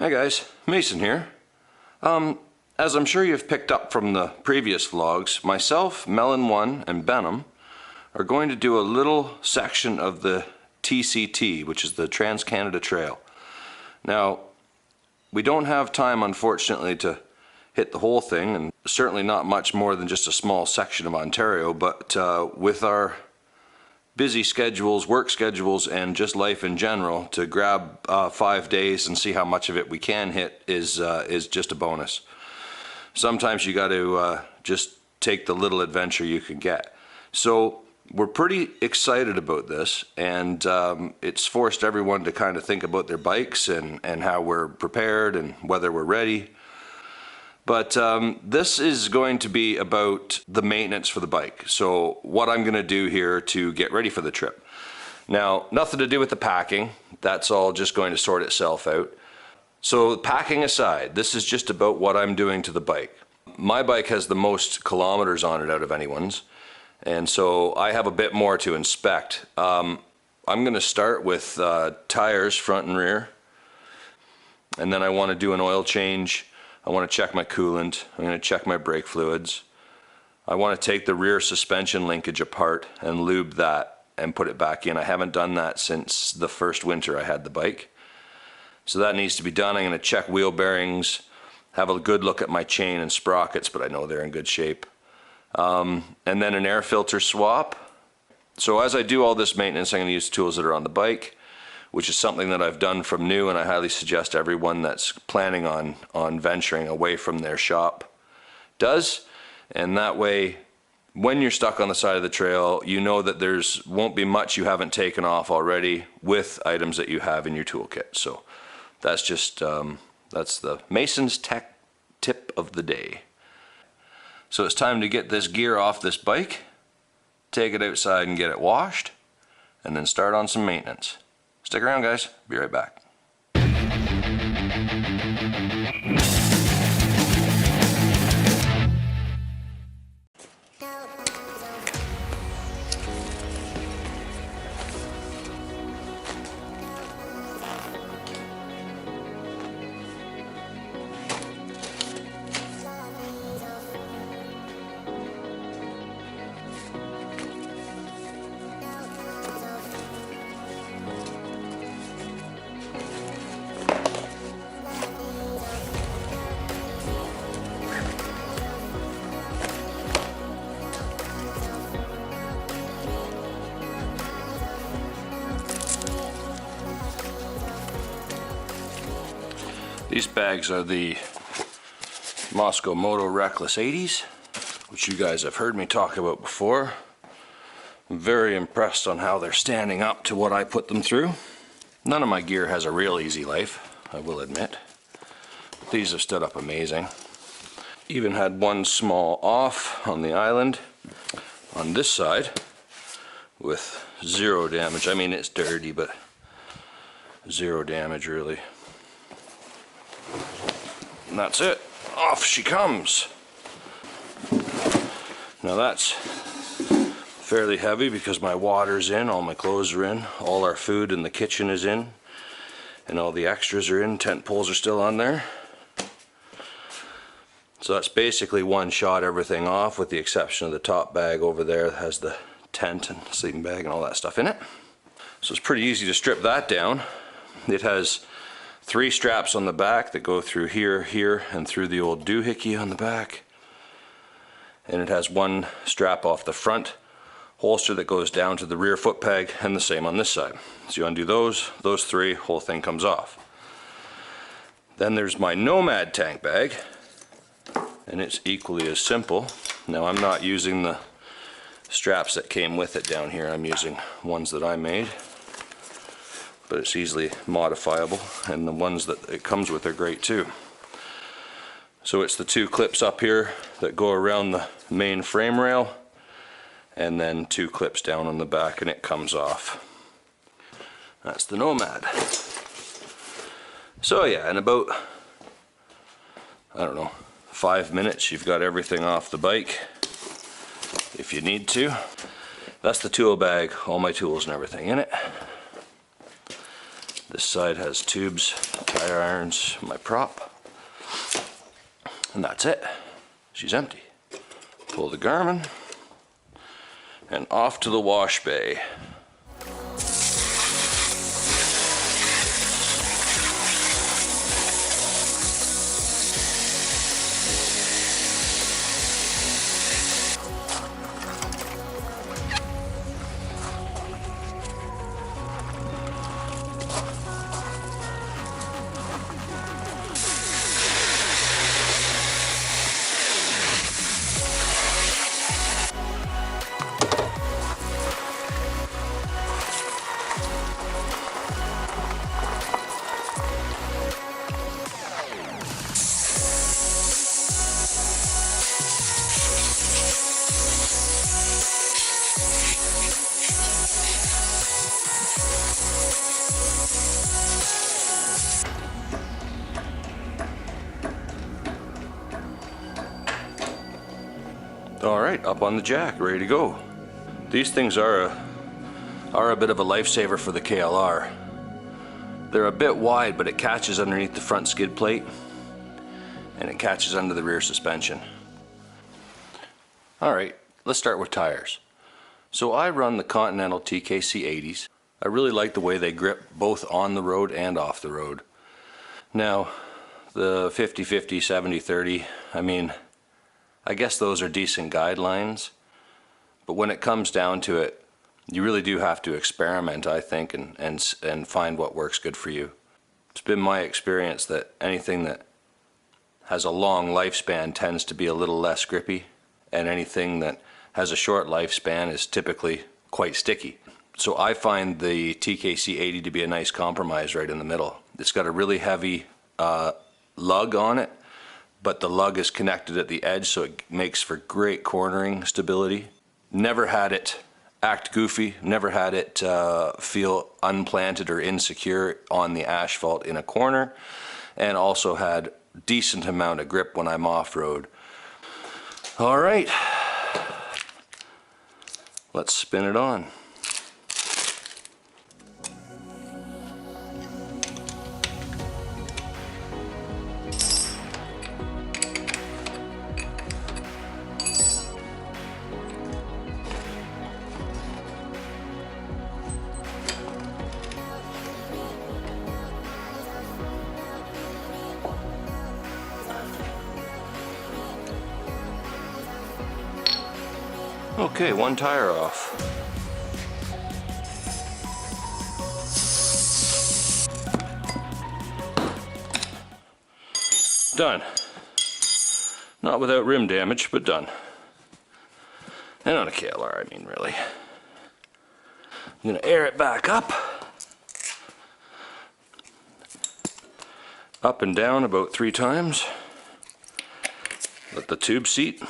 Hi guys, Mason here. As I'm sure you've picked up from the previous vlogs, myself, Melon1, and Benham are going to do a little section of the TCT, which is the Trans-Canada Trail. Now, we don't have time, unfortunately, to hit the whole thing, and certainly not much more than just a small section of Ontario, but with our busy schedules, work schedules, and just life in general, to grab 5 days and see how much of it we can hit is just a bonus. Sometimes you got to just take the little adventure you can get. So we're pretty excited about this, and it's forced everyone to kind of think about their bikes and how we're prepared and whether we're ready. But this is going to be about the maintenance for the bike. So what I'm going to do here to get ready for the trip. Now, nothing to do with the packing. That's all just going to sort itself out. So packing aside, this is just about what I'm doing to the bike. My bike has the most kilometers on it out of anyone's, and so I have a bit more to inspect. I'm going to start with tires, front and rear, and then I want to do an oil change. I want to check my coolant. I'm going to check my brake fluids. I want to take the rear suspension linkage apart and lube that and put it back in. I haven't done that since the first winter I had the bike. So that needs to be done. I'm going to check wheel bearings, have a good look at my chain and sprockets, but I know they're in good shape. And then an air filter swap. So as I do all this maintenance, I'm going to use tools that are on the bike, which is something that I've done from new, and I highly suggest everyone that's planning on venturing away from their shop does. And that way, when you're stuck on the side of the trail, you know that there's won't be much you haven't taken off already with items that you have in your toolkit. So that's just, that's the Mason's Tech tip of the day. So it's time to get this gear off this bike, take it outside and get it washed, and then start on some maintenance. Stick around, guys. Be right back. These bags are the Moscow Moto Reckless 80s, which you guys have heard me talk about before. I'm very impressed on how they're standing up to what I put them through. None of my gear has a real easy life, I will admit. These have stood up amazing. Even had one small off on the island on this side with zero damage. I mean, it's dirty, but zero damage really. And that's it. Off she comes. Now that's fairly heavy because my water's in, all my clothes are in, all our food in the kitchen is in, and all the extras are in. Tent poles are still on there. So that's basically one shot everything off, with the exception of the top bag over there that has the tent and sleeping bag and all that stuff in it. So it's pretty easy to strip that down. It has 3 straps on the back that go through here, here, and through the old doohickey on the back. And it has one strap off the front holster that goes down to the rear foot peg, and the same on this side. So you undo those 3, whole thing comes off. Then there's my Nomad tank bag, and it's equally as simple. Now I'm not using the straps that came with it down here, I'm using ones that I made. But it's easily modifiable, and the ones that it comes with are great too. So it's the 2 clips up here that go around the main frame rail, and then 2 clips down on the back, and it comes off. That's the Nomad. So yeah, in about, I don't know, 5 minutes you've got everything off the bike if you need to. That's the tool bag, all my tools and everything in it. This side has tubes, tire irons, my prop. And that's it. She's empty. Pull the Garmin and off to the wash bay. Alright, up on the jack, ready to go. These things are a bit of a lifesaver for the KLR. They're a bit wide, but it catches underneath the front skid plate and it catches under the rear suspension. Alright, let's start with tires. So I run the Continental TKC 80s. I really like the way they grip both on the road and off the road. Now, the 50-50, 70-30, I mean, I guess those are decent guidelines, but when it comes down to it, you really do have to experiment, I think, and find what works good for you. It's been my experience that anything that has a long lifespan tends to be a little less grippy, and anything that has a short lifespan is typically quite sticky. So I find the TKC 80 to be a nice compromise right in the middle. It's got a really heavy lug on it, but the lug is connected at the edge, so it makes for great cornering stability. Never had it act goofy, never had it feel unplanted or insecure on the asphalt in a corner, and also had decent amount of grip when I'm off-road. All right, let's spin it on. Okay, one tire off. Done. Not without rim damage, but done. And on a KLR, I mean, really. I'm gonna air it back up. Up and down about 3 times. Let the tube seat.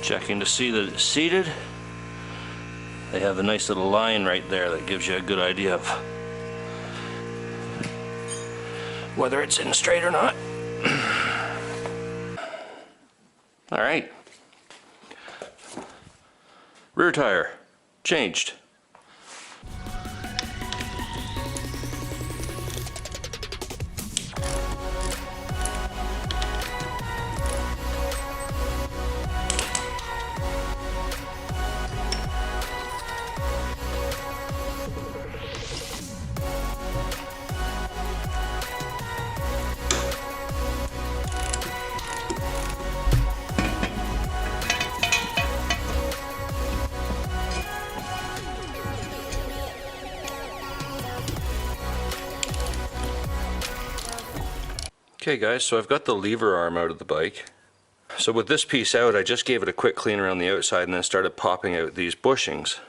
Checking to see that it's seated. They have a nice little line right there that gives you a good idea of whether it's in straight or not. All right. Rear tire changed. Okay guys, so I've got the lever arm out of the bike. So with this piece out, I just gave it a quick clean around the outside and then started popping out these bushings.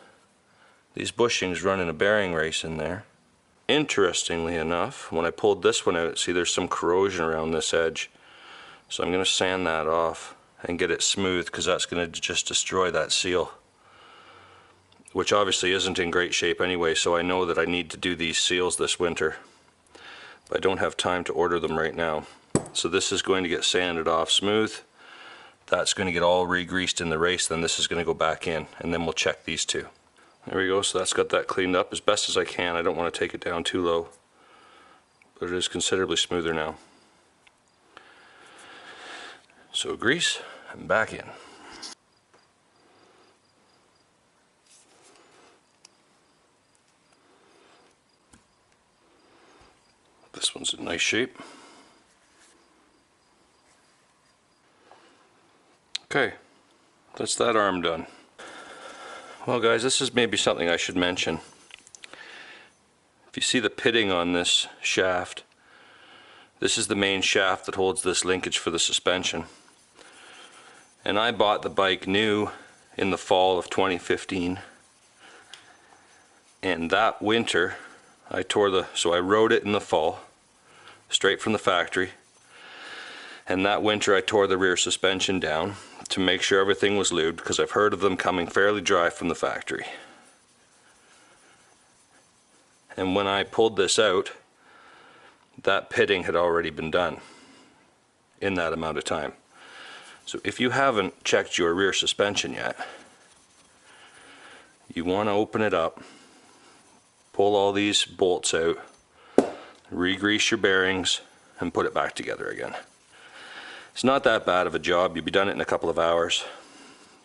These bushings run in a bearing race in there. Interestingly enough, when I pulled this one out, see there's some corrosion around this edge. So I'm going to sand that off and get it smooth, because that's going to just destroy that seal. Which obviously isn't in great shape anyway, so I know that I need to do these seals this winter. I don't have time to order them right now. So this is going to get sanded off smooth. That's going to get all re-greased in the race, then this is going to go back in, and then we'll check these two. There we go, so that's got that cleaned up as best as I can. I don't want to take it down too low, but it is considerably smoother now. So grease and back in. This one's in nice shape. Okay, that's that arm done. Well guys, this is maybe something I should mention. If you see the pitting on this shaft, this is the main shaft that holds this linkage for the suspension. And I bought the bike new in the fall of 2015. And that winter, so I rode it in the fall, straight from the factory. And that winter I tore the rear suspension down to make sure everything was lubed, because I've heard of them coming fairly dry from the factory. And when I pulled this out, that pitting had already been done in that amount of time. So if you haven't checked your rear suspension yet, you want to open it up, pull all these bolts out, re-grease your bearings, and put it back together again. It's not that bad of a job. You'll be done it in a couple of hours.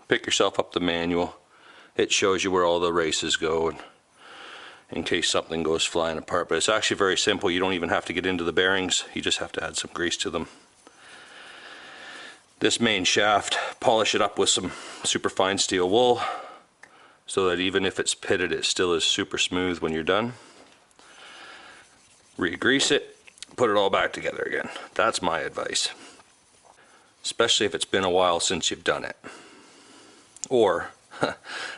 Pick yourself up the manual. It shows you where all the races go, and in case something goes flying apart. But it's actually very simple. You don't even have to get into the bearings. You just have to add some grease to them. This main shaft, polish it up with some super fine steel wool so that even if it's pitted, it still is super smooth when you're done. Re-grease it, put it all back together again. That's my advice. Especially if it's been a while since you've done it. Or,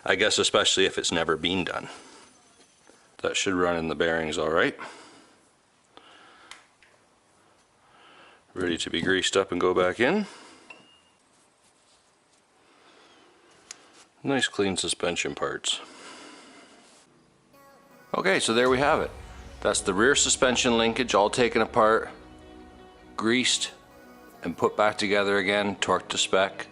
I guess especially if it's never been done. That should run in the bearings alright. Ready to be greased up and go back in. Nice clean suspension parts. Okay, so there we have it. That's the rear suspension linkage all taken apart, greased, and put back together again, torqued to spec.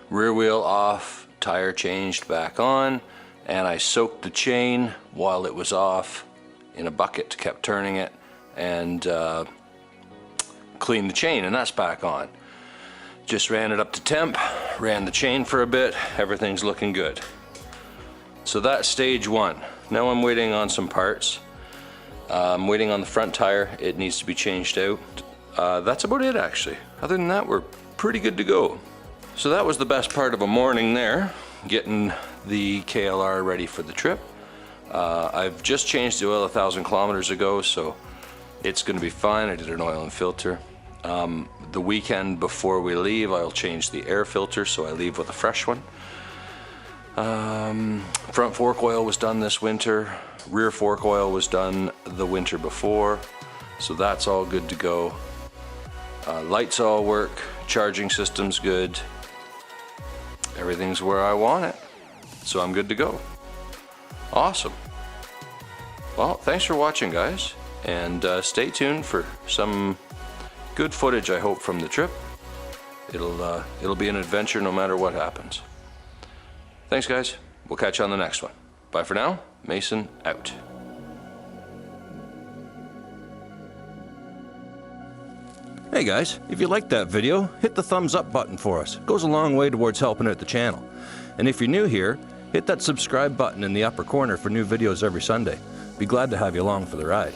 Rear wheel off, tire changed back on, and I soaked the chain while it was off in a bucket, kept turning it, and cleaned the chain, and that's back on. Just ran it up to temp, ran the chain for a bit, everything's looking good. So that's stage one. Now I'm waiting on some parts. I'm waiting on the front tire, it needs to be changed out. That's about it actually. Other than that, we're pretty good to go. So that was the best part of a morning there, getting the KLR ready for the trip. I've just changed the oil 1,000 kilometers ago, so it's going to be fine. I did an oil and filter. The weekend before we leave, I'll change the air filter, so I leave with a fresh one. Front fork oil was done this winter. Rear fork oil was done the winter before, so that's all good to go. Lights all work, charging system's good. Everything's where I want it, so I'm good to go. Awesome. Well, thanks for watching, guys, and stay tuned for some good footage, I hope, from the trip. It'll be an adventure no matter what happens. Thanks, guys. We'll catch you on the next one. Bye for now. Mason out. Hey guys, if you liked that video, hit the thumbs up button for us. It goes a long way towards helping out the channel. And if you're new here, hit that subscribe button in the upper corner for new videos every Sunday. Be glad to have you along for the ride.